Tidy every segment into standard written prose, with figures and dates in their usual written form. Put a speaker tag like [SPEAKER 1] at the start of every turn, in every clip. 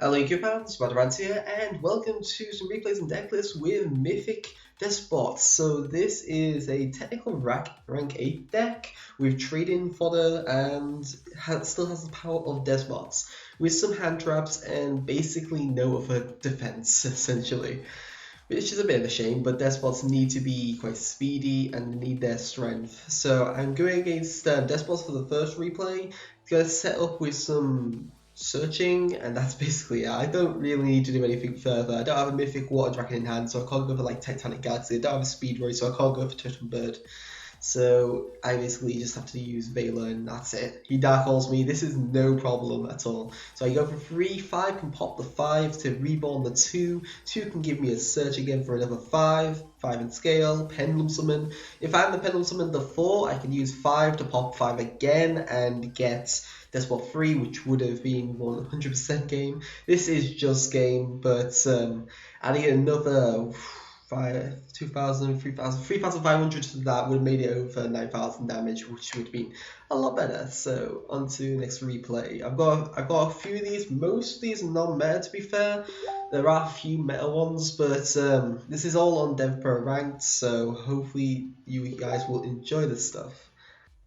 [SPEAKER 1] Hello YouTube fans, Monarchs here, and welcome to some replays and Decklist with Mythic Deskbots. So this is a technical rank 8 deck with trade-in fodder and still has the power of Deskbots with some hand traps and basically no other defense essentially. Which is a bit of a shame, but Deskbots need to be quite speedy and need their strength. So I'm going against Deskbots for the first replay. Going to set up with some searching, and that's basically it. I don't really need to do anything further. I don't have a Mythic Water Dragon in hand, so I can't go for like Titanic Galaxy. I don't have a Speedroid, so I can't go for Turtle Bird. So I basically just have to use Vela and that's it. He Dark Holes me, this is no problem at all. So I go for 3, 5 can pop the 5 to reborn the 2, 2 can give me a search again for another 5, 5 in scale, Pendulum Summon. If I have the Pendulum Summon the 4, I can use 5 to pop 5 again and get Deskbot 3, which would have been 100% game. This is just game, but adding another 2,000, 3,000, 3,500 to that would have made it over 9,000 damage, which would have been a lot better. So on to the next replay. I've got a few of these. Most of these are non-meta, to be fair. There are a few meta ones, but this is all on DevPro ranked, so hopefully you guys will enjoy this stuff.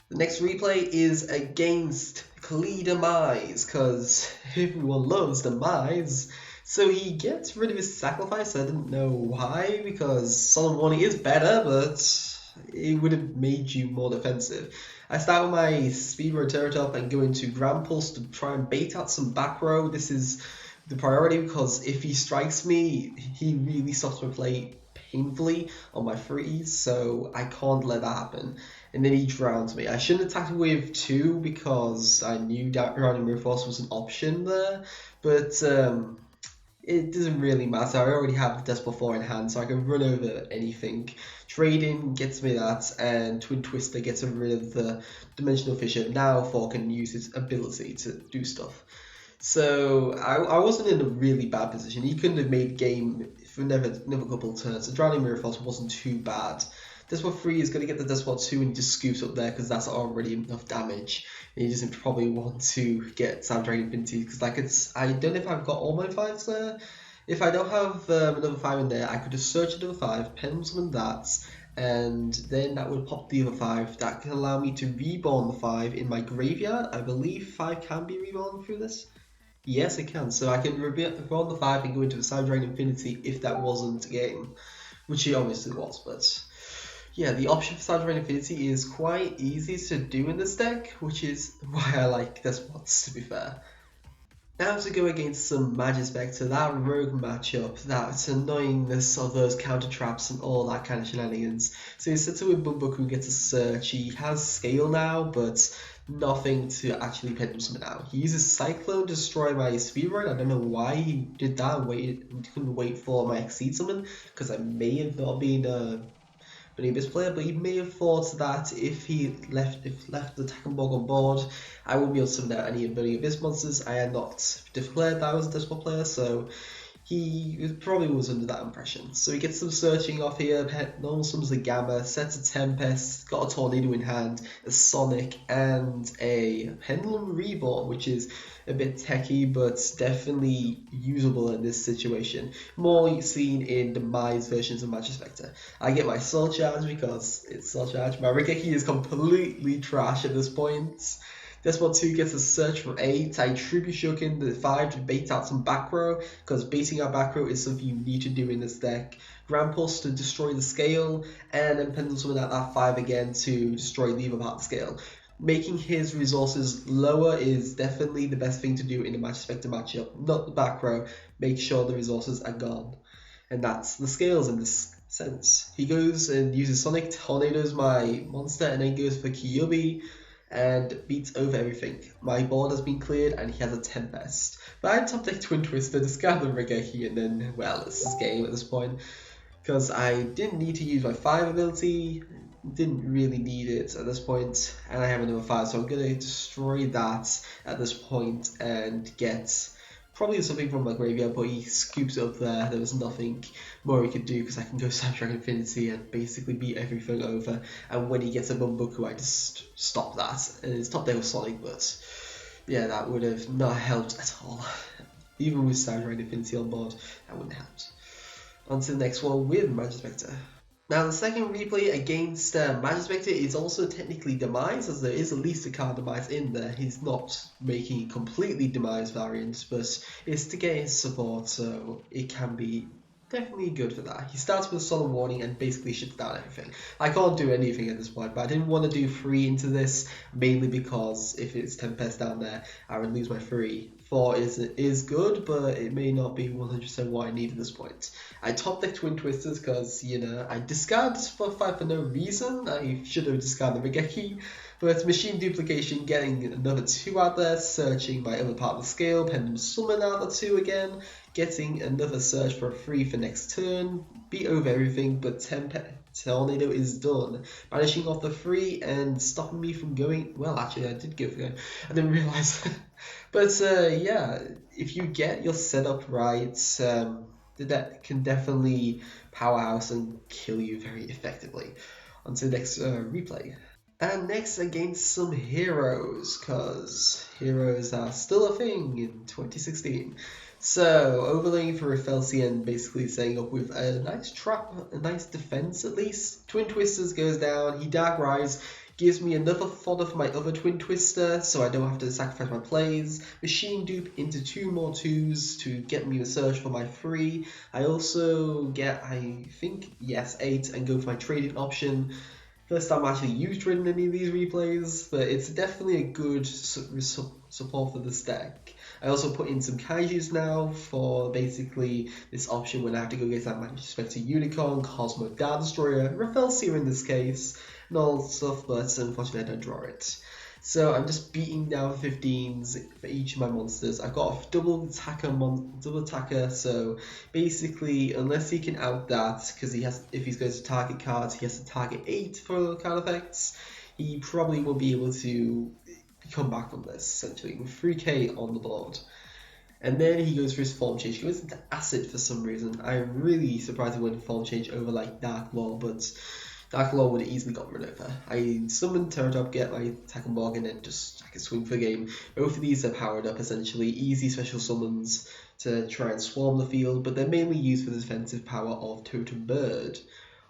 [SPEAKER 1] The next replay is against Qliphort Demise, because everyone loves Demise. So he gets rid of his sacrifice. I didn't know why, because Solid Warning is better, but it would have made you more defensive. I start with my Speedroid Turretop and go into Grand Pulse to try and bait out some back row. This is the priority, because if he strikes me, he really stops my play painfully on my freeze, so I can't let that happen. And then he drowns me. I shouldn't attack with 2 because I knew drowning Reinforce was an option there, but it doesn't really matter. I already have Deskbot 4 in hand, so I can run over anything. Trading gets me that, and Twin Twister gets rid of the Dimensional Fissure. Now 4 can use his ability to do stuff. So I wasn't in a really bad position. He couldn't have made game for another couple of turns. The Drowning Mirror Force wasn't too bad. Deskbot 3 is going to get the Deskbot 2 and just scoops up there because that's already enough damage. And he doesn't probably want to get Sound Dragon Infinity because I don't know if I've got all my 5s there. If I don't have another 5 in there, I could just search another 5, Pendulum Summon that, and then that would pop the other 5. That can allow me to reborn the 5 in my graveyard. I believe 5 can be reborn through this. Yes, it can. So I can reborn the 5 and go into the Sound Dragon Infinity if that wasn't a game, which it obviously was, but yeah, the option for Sound Dragon Infinity is quite easy to do in this deck, which is why I like Deskbots, to be fair. Now to go against some Majespecter, that rogue matchup, that annoyingness of those counter traps and all that kind of shenanigans. So he sits with Bumbuck who gets a search. He has scale now, but nothing to actually Pendulum Summon out. He uses Cyclone to destroy my Speedroid. I don't know why he did that and couldn't wait for my Exceed Summon, because I may have not been an Abyss player, but he may have thought that if he left the Tekkenborg on board, I wouldn't be able to summon out any Burning Abyss monsters. I had not declared that I was a Deskbot player, so he probably was under that impression. So he gets some searching off here, normal summons the Gamma, sets a Tempest, got a Tornado in hand, a Sonic, and a Pendulum Reborn, which is a bit techy, but definitely usable in this situation. More seen in Demise versions of Majespecter. I get my Soul Charge because it's Soul Charge. My Regeki is completely trash at this point. Deskbot 2 gets a search for 8. I Tribute Shokin the 5 to bait out some back row, because baiting out back row is something you need to do in this deck. Grand Pulse to destroy the scale, and then Pendulum Summon out that 5 again to destroy the other part of the scale. Making his resources lower is definitely the best thing to do in a Majespecter matchup, not the back row. Make sure the resources are gone. And that's the scales in this sense. He goes and uses Sonic, Tornadoes my monster, and then goes for Kyubi and beats over everything. My board has been cleared and he has a Tempest. But I top deck Twin Twister, discard the Regeki, and then, well, this is game at this point. Because I didn't need to use my 5 ability, didn't really need it at this point, and I have another 5, so I'm going to destroy that at this point and get probably something from my graveyard, but he scoops it up there. There was nothing more he could do because I can go Sound Dragon Infinity and basically beat everything over. And when he gets a Bumbuku, I just stop that. And his top deck was Sonic, but yeah, that would have not helped at all. even with Cyberide Infinity on board, that wouldn't help. On to the next one with Majespecter. Now, the second replay against Majespecter is also technically Demise, as there is at least a card Demise in there. He's not making a completely Demise variant, but it's to get his support, so it can be definitely good for that. He starts with a solid warning and basically shuts down everything. I can't do anything at this point, but I didn't want to do 3 into this, mainly because if it's Tempest down there, I would lose my 3. 4 is good, but it may not be 100% what I need at this point. I top deck Twin Twisters because, you know, I discard Spotify for no reason. I should have discarded Regeki, but Machine Duplication, getting another 2 out there, searching my other part of the scale, Pendulum Summon out the 2 again, getting another search for a 3 for next turn, beat over everything, but Tornado is done, banishing off the 3 and stopping me from going. Well, actually, I did go for it. I didn't realize. But yeah, if you get your setup right, that can definitely powerhouse and kill you very effectively. On to the next replay. And next against some heroes, because heroes are still a thing in 2016. So, overlaying for Rafelsi and basically setting up with a nice trap, a nice defense at least. Twin Twisters goes down, he Dark Rise, gives me another fodder for my other Twin Twister, so I don't have to sacrifice my plays. Machine Dupe into 2 more 2s to get me a search for my 3. I also get, I think, yes, 8 and go for my trading option. First time I actually used trading any of these replays, but it's definitely a good support for this deck. I also put in some Kaijus now for basically this option when I have to go get that Majespecter Unicorn, Kozmo Dart Destroyer, Rafelsi in this case, and all stuff, but unfortunately I don't draw it. So I'm just beating down 15s for each of my monsters. I've got a double attacker, so basically unless he can out that, because if he's going to target cards, he has to target 8 for card effects, he probably won't be able to come back from this, essentially, with 3k on the board. And then he goes for his form change. He goes into Acid for some reason. I'm really surprised he went form change over like Dark Law, but Dark Law would have easily got run over. I summon Terratop, get my attack and bargain, and just I can swing for the game. Both of these are powered up essentially, easy special summons to try and swarm the field, but they're mainly used for the defensive power of Totem Bird.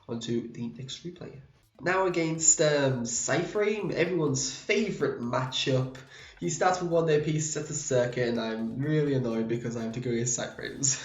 [SPEAKER 1] Onto the next replay. Now against Cyframe, everyone's favourite matchup. He starts with 1 day piece, sets a circuit, and I'm really annoyed because I have to go against Cyframes.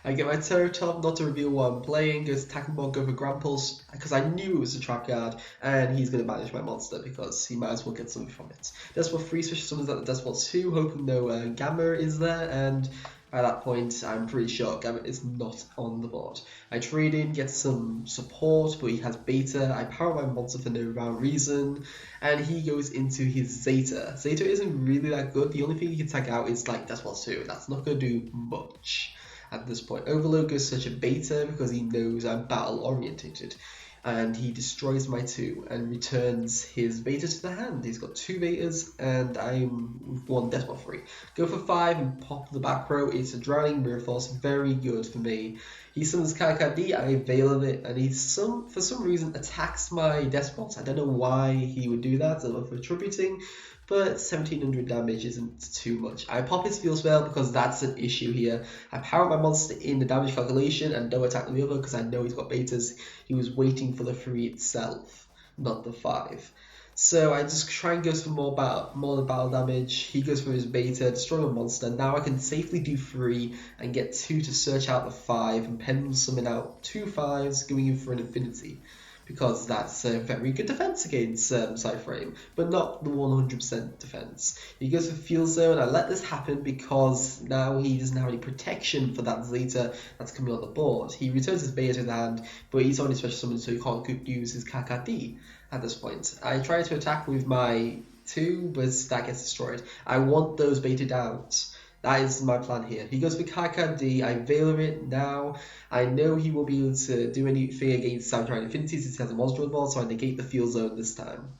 [SPEAKER 1] I get my Terratop, not to reveal what I'm playing, goes Attack and Bond, go for Grand Pulse, because I knew it was a trap card, and he's going to banish my monster because he might as well get something from it. Deskbot 3 special summons at the Deskbot 2, hoping no Gamma is there, and at that point, I'm pretty sure Gamma is not on the board. I trade in, get some support, but he has Beta. I power my monster for no round reason, and he goes into his Zeta. Zeta isn't really that good. The only thing he can tag out is like Deskbot 2. That's not going to do much at this point. Overload goes such a Beta because he knows I'm battle orientated. And he destroys my 2 and returns his Beta to the hand. He's got 2 Betas and I'm with 1 Deskbot 3. Go for 5 and pop the back row. It's a Drowning Mirror Force, very good for me. He summons Kakadi, I Veil of it, and he for some reason attacks my Deskbots. I don't know why he would do that, I'm for attributing, but 1700 damage isn't too much. I pop his Field Spell because that's an issue here. I power my monster in the damage calculation and don't attack the other because I know he's got Betas. He was waiting for the 3 itself, not the 5. So I just try and go for more than battle damage. He goes for his Beta, destroy a monster. Now I can safely do 3 and get 2 to search out the 5 and Pendulum Summon out 2 5s, going in for an Infinity. Because that's a very good defense against Cyframe, but not the 100% defense. He goes for Field Zone. I let this happen because now he doesn't have any protection for that Zeta that's coming on the board. He returns his Beta to the hand, but he's only special summoned, so he can't use his Kakadi at this point. I try to attack with my 2, but that gets destroyed. I want those Baited out. That is my plan here. He goes for Kakadi, I Veil it now. I know he won't be able to do anything against Samurai Infinity since he has a monster on the board, so I negate the Field Zone this time.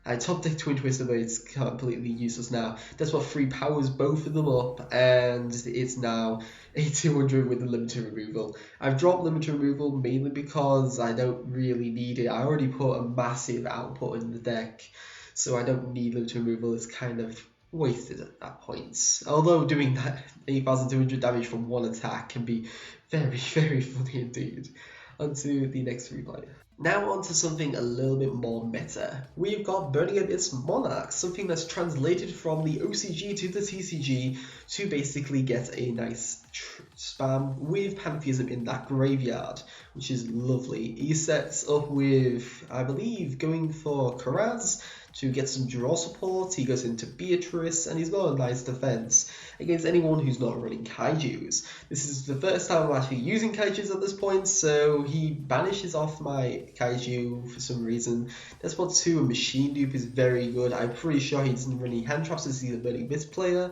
[SPEAKER 1] I top deck Twin Twister, but it's completely useless now. That's what 3 powers both of them up, and it's now 8200 with the limited removal. I've dropped limited removal mainly because I don't really need it. I already put a massive output in the deck, so I don't need limited removal. It's kind of wasted at points. Although doing that 8,200 damage from one attack can be very, very funny indeed. On to the next replay. Now on to something a little bit more meta. We've got Burning Abyss Monarchs, something that's translated from the OCG to the TCG to basically get a nice spam with Pantheism in that graveyard, which is lovely. He sets up with, I believe, going for Karaz to get some draw support. He goes into Beatrice, and he's got a nice defense against anyone who's not running Kaijus. This is the first time I'm actually using Kaijus at this point, so he banishes off my Kaiju for some reason. Deskbot 2 and Machine Dupe is very good. I'm pretty sure he doesn't run any hand traps as he's a Burning Abyss player.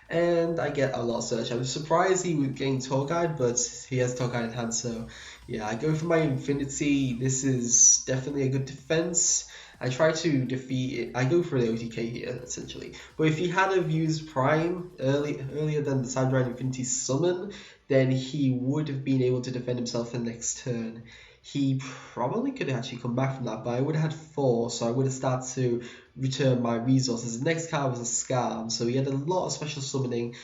[SPEAKER 1] And I get a lot of search. I was surprised he was getting Tour Guide, but he has Tour Guide in hand, so yeah, I go for my Infinity. This is definitely a good defense. I try to defeat it. I go for the OTK here, essentially. But if he had have used Prime earlier than the Sandrine Infinity summon, then he would have been able to defend himself the next turn. He probably could have actually come back from that, but I would have had 4, so I would have started to return my resources. The next card was a Scam, so he had a lot of special summoning.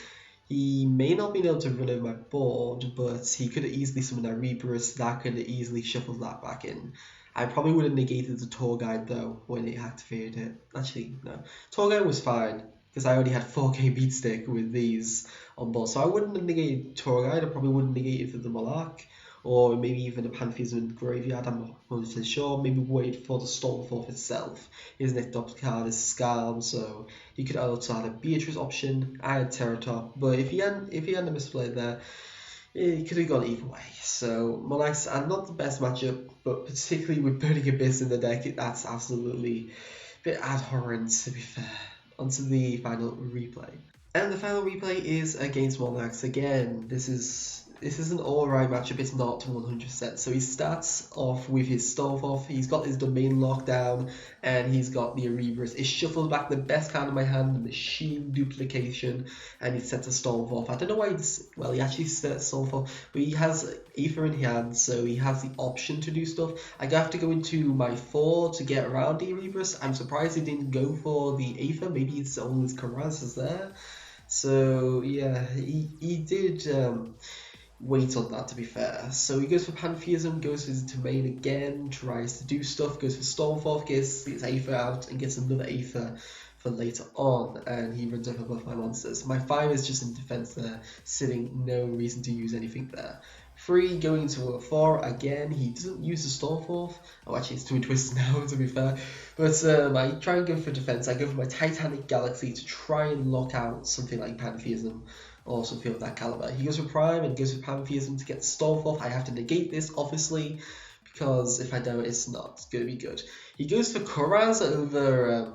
[SPEAKER 1] He may not be able to run over my board, but he could have easily summoned a Rebirth. That could have easily shuffled that back in. I probably would have negated the Tour Guide though when it activated it. Actually, no. Tour Guide was fine because I already had 4k Beatstick with these on board. So I wouldn't have negated Tour Guide. I probably wouldn't negate it for the Monarch. Or maybe even a Pantheism in the graveyard, I'm not 100% sure. Maybe wait for the Stormforth itself. His next top card is Scam, so he could also have a Beatrice option and Terratop. But if he hadn't misplayed there, it could have gone either way. So Monarchs are not the best matchup, but particularly with Burning Abyss in the deck, that's absolutely a bit abhorrent, to be fair. Onto the final replay. And the final replay is against Monarchs again. This is an alright matchup, it's not 100%. So he starts off with his Stormforth, he's got his Domain Lockdown, and he's got the Erebus. He shuffles back the best card in my hand, the Machine Duplication, and he sets a Stormforth. I don't know why he actually sets Stormforth, but he has Aether in hand, so he has the option to do stuff. I have to go into my 4 to get around the Erebus. I'm surprised he didn't go for the Aether, maybe it's all his Karaz is there. So yeah, he did wait on that, to be fair. So he goes for Pantheism, goes for his Domain again, tries to do stuff, goes for Stormforth, gets Aether out, and gets another Aether for later on, and he runs over both my monsters. My 5 is just in defense there, sitting, no reason to use anything there. 3 going into a 4 again, he doesn't use the Stormforth. Oh, actually it's 2 twists now, to be fair. But I try and go for defense. I go for my Titanic Galaxy to try and lock out something like Pantheism or something of that caliber. He goes for Prime and goes for Pantheism to get Stormforth. I have to negate this, obviously, because if I don't, it's not going to be good. He goes for Karaz over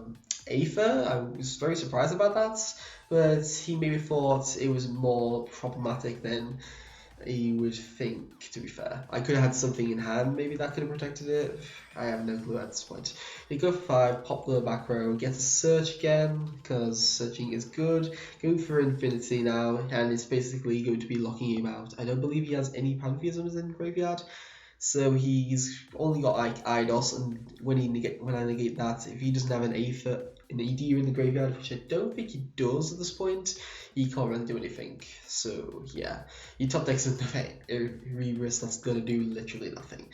[SPEAKER 1] Aether. I was very surprised about that, but he maybe thought it was more problematic than he would think, to be fair. I could have had something in hand, maybe that could have protected it. I have no clue at this point. They go for 5, pop the back row, get a search again, because searching is good. Going for Infinity now, and it's basically going to be locking him out. I don't believe he has any Pantheisms in the graveyard, so he's only got like Eidos, and when I negate that, if he doesn't have an Aether, an ED in the graveyard, which I don't think he does at this point, he can't really do anything. So yeah, he top decks another Rebirth that's gonna do literally nothing.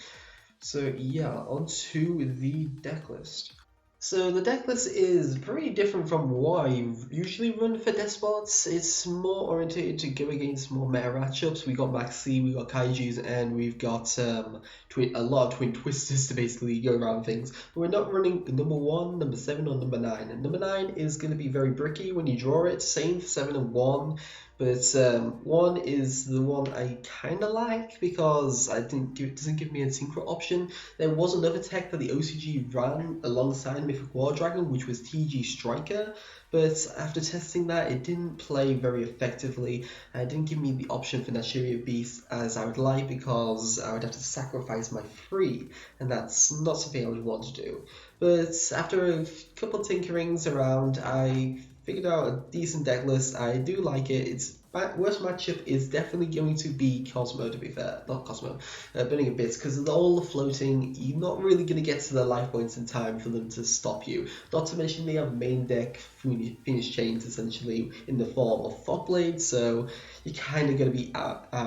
[SPEAKER 1] So yeah, on to the deck list. So the deck list is pretty different from what I usually run for Deskbots. It's more orientated to go against more meta matchups. We got Maxi, we got Kaijus, and we've got a lot of Twin Twisters to basically go around things. But we're not running number 1, number 7, or number 9. And number 9 is going to be very bricky when you draw it. Same for 7 and 1. But 1 is the one I kind of like because it doesn't give me a synchro option. There was another tech that the OCG ran alongside Mythic War Dragon, which was TG Striker, but after testing that, it didn't play very effectively. It didn't give me the option for Nashiria Beast as I would like because I would have to sacrifice my 3, and that's not something I would want to do. But after a couple tinkerings around, I figured out a decent deck list. I do like it. It's worst matchup is definitely going to be Kozmo, to be fair. Not Kozmo, Burning Abyss, because of all the floating, you're not really going to get to the life points in time for them to stop you. Not to mention they have main deck Phoenix Chains, essentially, in the form of Fog Blades, so you're kind of going to be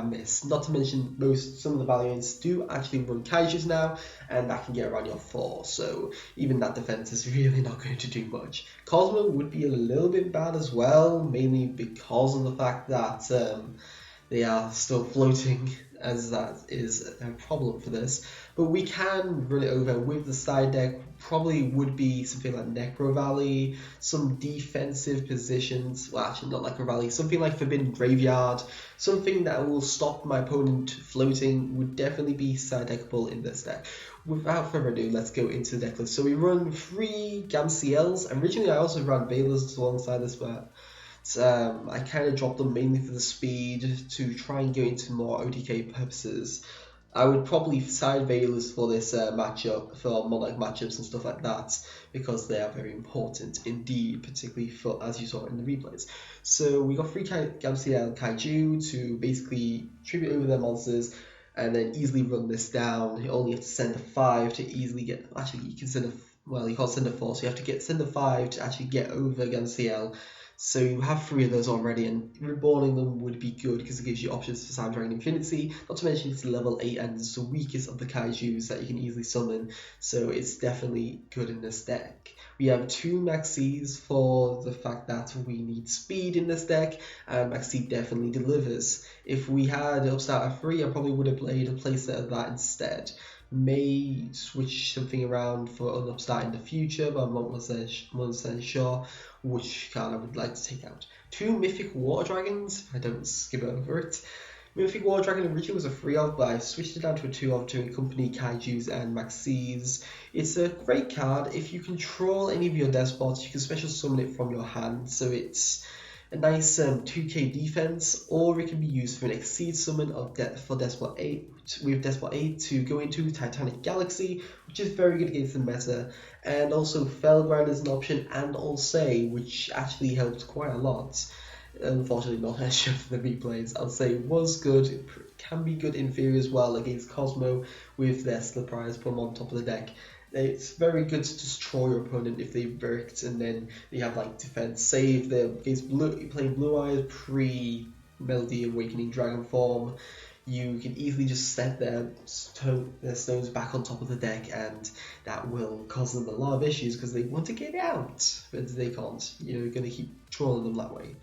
[SPEAKER 1] miss. Not to mention some of the Valiants do actually run Kaijus now, and that can get around your 4, so even that defense is really not going to do much. Kozmo would be a little bit bad as well, mainly because of the fact that they are still floating, as that is a problem for this. But we can run it over with the side deck. Probably would be something like Necro Valley, some defensive positions, well actually not Necro Valley, something like Forbidden Graveyard, something that will stop my opponent floating would definitely be side deckable in this deck. Without further ado, let's go into the deck list. So we run 3 Gamciels. Originally I also ran Veilers alongside this, but I kind of dropped them mainly for the speed to try and go into more OTK purposes. I would probably side Veilers for this matchup, for Monarch matchups and stuff like that, because they are very important indeed, particularly for, as you saw in the replays. So we got 3 Gamciel Kaiju to basically tribute over their monsters, and then easily run this down. You only have to send a 5 to easily get, actually you can send a, well you can't send a 4, so you have to send a 5 to actually get over Gamciel. So you have 3 of those already, and reborning them would be good because it gives you options for Cyber Dragon Infinity. Not to mention it's level 8 and it's the weakest of the Kaijus that you can easily summon, so it's definitely good in this deck. We have 2 Maxis for the fact that we need speed in this deck, and Maxi definitely delivers. If we had Upstart at 3, I probably would have played a playset of that instead. May switch something around for an Upstart in the future, but I'm not 100% sure which card I would like to take out. 2 Mythic Water Dragons, I don't skip over it. Mythic Water Dragon originally was a 3 of, but I switched it down to a 2 of to accompany Kaijus and Maxis. It's a great card. If you control any of your Deskbots, you can special summon it from your hand, so it's a nice 2k defense, or it can be used for an Exceed summon for Deskbot 8, with Deskbot 8 to go into Titanic Galaxy, which is very good against the meta, and also Felgrind is an option, and Ulsay, which actually helped quite a lot. Unfortunately not as sure for the replays. I'll say was good, it can be good in theory as well against Kozmo with their Sliprise put them on top of the deck. It's very good to destroy your opponent if they bricked, and then they have like defense save. They're against playing Blue Eyes pre-Melody Awakening Dragon form. You can easily just set their stones back on top of the deck, and that will cause them a lot of issues because they want to get out, but they can't. You're going to keep trolling them that way.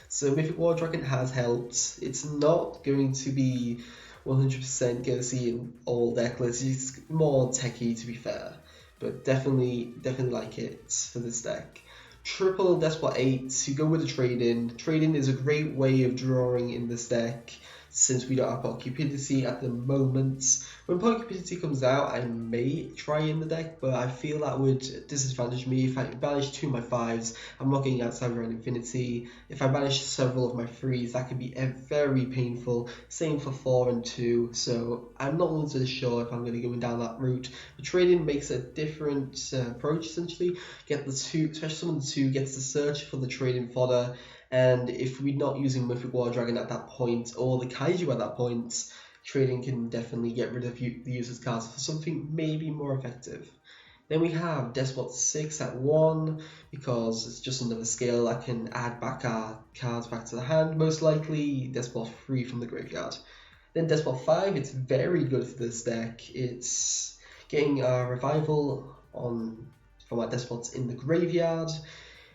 [SPEAKER 1] So Mythic War Dragon has helped. It's not going to be 100% going to see in all deck lists. It's more techie, to be fair, but definitely like it for this deck. Triple Despot 8 to go with the trade-in. Trade-in is a great way of drawing in this deck, since we don't have Pot Cupidity at the moment. When Pot Cupidity comes out, I may try in the deck, but I feel that would disadvantage me. If I banish 2 of my 5s, I'm not getting outside around Infinity. If I banish several of my 3s, that could be very painful. Same for 4 and 2, so I'm not 100% sure if I'm going to go down that route. The trading makes a different approach, essentially. Get the 2, especially some of the 2 gets the search for the trading fodder. And if we're not using Mythic Water Dragon at that point, or the Kaiju at that point, trading can definitely get rid of the user's cards for something maybe more effective. Then we have Deskbot 6 at 1, because it's just another scale that can add back our cards back to the hand, most likely. Deskbot 3 from the graveyard. Then Deskbot 5, it's very good for this deck. It's getting a revival from our Despots in the graveyard,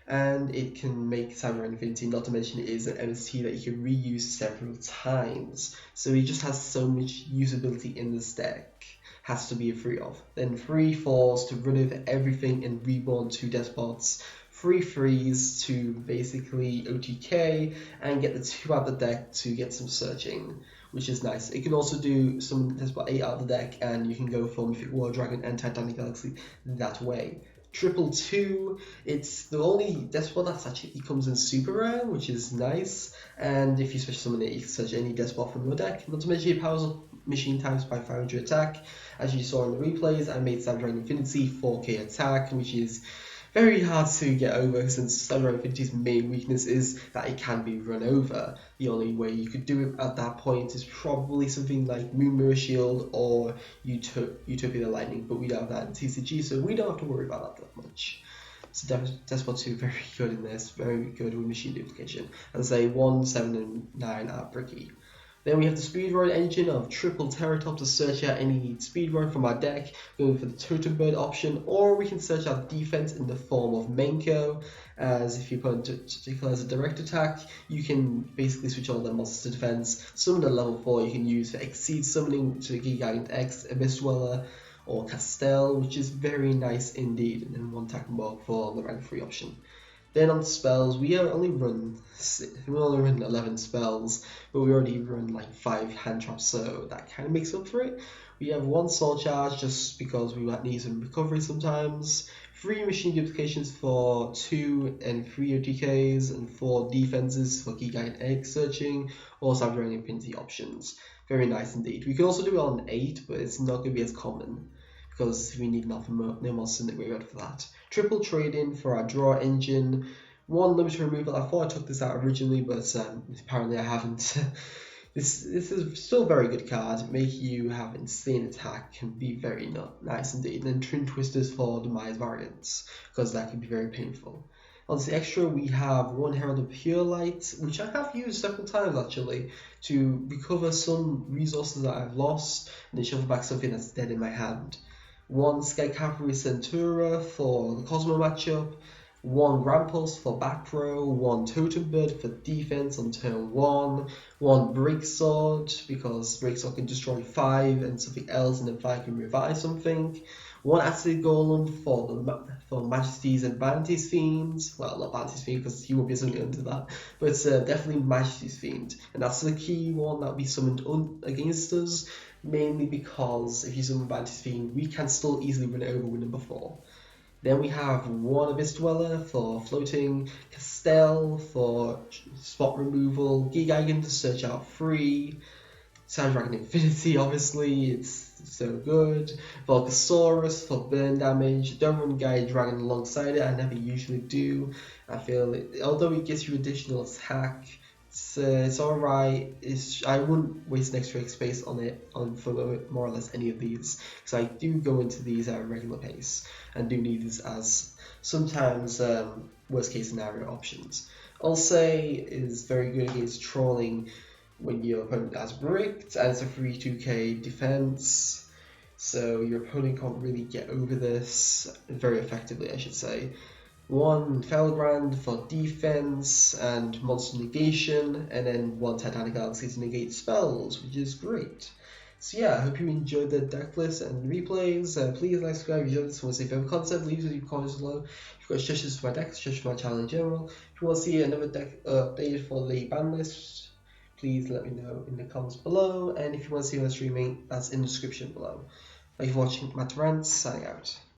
[SPEAKER 1] and it can make Cyber Infinity, not to mention it is an MST that you can reuse several times. So it just has so much usability in this deck. Has to be a 3 of. Then 3 4s to run over everything and reborn 2 Despots. 3 3s to basically OTK and get the 2 out of the deck to get some searching, which is nice. It can also do some Despot 8 out of the deck, and you can go for Mythic War Dragon and Titanic Galaxy that way. Triple 2, it's the only Despot that's actually comes in super rare, which is nice. And if you special summon it, you can search any Despot from your deck. Not to mention it powers up machine times by 500 attack. As you saw in the replays, I made Cyber Dragon Infinity 4k attack, which is very hard to get over, since Samurai Infinity's main weakness is that it can be run over. The only way you could do it at that point is probably something like Moon Mirror Shield or Utopia the Lightning, but we don't have that in TCG, so we don't have to worry about that much. So Deskbot 2 very good in this, very good with machine duplication. As I say, 1, 7, and 9 are bricky. Then we have the Speedroid engine of triple Terratop to search out any Speedroid from our deck, going for the Totem Bird option, or we can search out defense in the form of Menko, as if your opponent declares a direct attack, you can basically switch all their monsters to defense. Summon at level 4 you can use for Exceed Summoning to Gigant X, Abyss Dweller, or Castell, which is very nice indeed, and then 1 attack more for the rank 3 option. Then on spells, we only run 11 spells, but we already run like 5 hand traps, so that kind of makes up for it. We have 1 soul charge just because we might need some recovery sometimes, 3 machine duplications for 2 and 3 OTKs, and 4 defenses for Gigant Egg searching, or Samurai Infinity options. Very nice indeed. We can also do it on 8, but it's not going to be as common, because we need no more Cynic Graveyard for that. Triple trade-in for our draw engine. 1 limited removal. I thought I took this out originally, but apparently I haven't. This is still a very good card. Make you have insane attack, can be very nice indeed. And then Twin Twisters for Demise variants, because that can be very painful. On the extra, we have 1 Herald of Pure Light, which I have used several times actually, to recover some resources that I've lost, and then shuffle back something that's dead in my hand. 1 Sky Cavalry Centura for the Kozmo matchup, 1 Grampus for back row, 1 Totem Bird for defense on turn 1, 1 Break Sword because Break Sword can destroy 5 and something else, and then 5 can revive something, 1 Acid Golem for Majesty's and Vanity's Fiends. Well, not Vanity's Fiend because he won't be summoned into that, but definitely Majesty's Fiend, and that's the key one that will be summoned against us. Mainly because if you summon Vanity's Fiend, we can still easily run it over with number 4. Then we have 1 Abyss Dweller for floating, Castell for spot removal, Gigagon to search out 3, Sand Dragon Infinity, obviously, it's so good, Volcasaurus for burn damage. Don't run Gaia Dragon alongside it, I never usually do. I feel although it gives you additional attack, it's alright. I wouldn't waste an extra space on it for more or less any of these, because I do go into these at a regular pace and do need these as sometimes worst case scenario options. I'll say is very good against trolling when your opponent has bricked, and it's a free 2k defense, so your opponent can't really get over this very effectively, I should say. 1 Felgrand for defense and monster negation, and then 1 Titanic Galaxy to negate spells, which is great. So yeah, I hope you enjoyed the deck list and replays. Please like, subscribe if you enjoyed this. Want to see further content, leave your comments below. If you've got suggestions for my deck, suggestions for my channel in general. If you want to see another deck updated for the ban list, please let me know in the comments below. And if you want to see my streaming, that's in the description below. Thank you for watching. Matt Rants, signing out.